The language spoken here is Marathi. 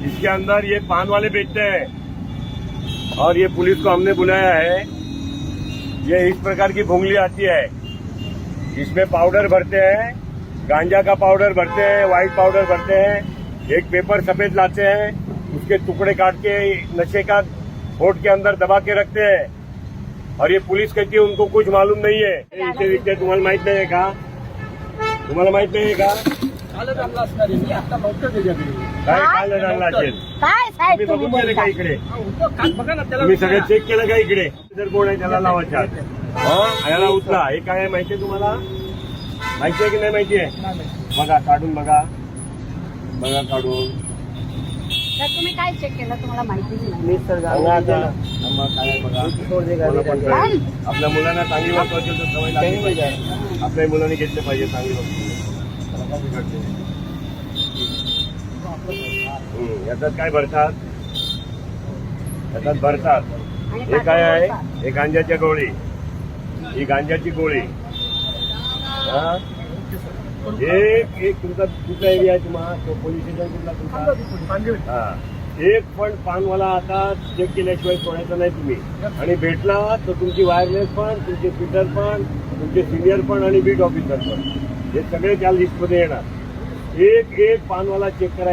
इसके अंदर ये पान वाले बेचते हैं और ये पुलिस को हमने बुलाया है। ये इस प्रकार की भुंगली आती है, इसमें पाउडर भरते हैं, गांजा का पाउडर भरते हैं, व्हाइट पाउडर भरते हैं, एक पेपर सफेद लाते हैं, उसके टुकड़े काट के नशे का होठ के अंदर दबा के रखते हैं और ये पुलिस कहती है उनको कुछ मालूम नहीं है। इथे विकते तुम्हाला माहित नाही का? तुम्हाला माहित नाही का? कालच आणला असणार आहे. मी आता नव्हतं त्याच्याकडे. काय खायला लागला असेल? काय साहेब तुम्ही तुम्ही बघून गेले का बोलता? इकडे? बघा ना त्याला तुम्ही सगळं चेक केलं का इकडे? जर कोण आहे त्याला लावायचा याला उचला. हे काय आहे माहितीये तुम्हाला? माहिती आहे की नाही माहिती आहे? बघा काढून बघा, बघा काढून. तर तुम्ही काय चेक केलं तुम्हाला माहिती नाही? मी सर काय बघा. मला पण कळेल. आपल्या मुलांना चांगली वस्तू असेल तर सवय लागली पाहिजे. आपल्या मुलांनी घेतले पाहिजे चांगली वस्तू. याच्यात काय भरतात? याच्यात भरतात. हे काय आहे? हे गांजाच्या गोळी. ही गांजाची गोळी. हा एक तुमचा कुठला एरिया आहे तुम्हाला? तो पोलीस स्टेशन कुठला तुमचा? हा एक पण पानवाला आता चेक केल्याशिवाय सोडायचा नाही तुम्ही. आणि भेटला तर तुमची वायरलेस पण, तुमचे पीटर पण, तुमचे सिनियर पण आणि बीट ऑफिसर पण हे सगळे त्या लिस्टमध्ये येणार. एक पानवाला चेक करा.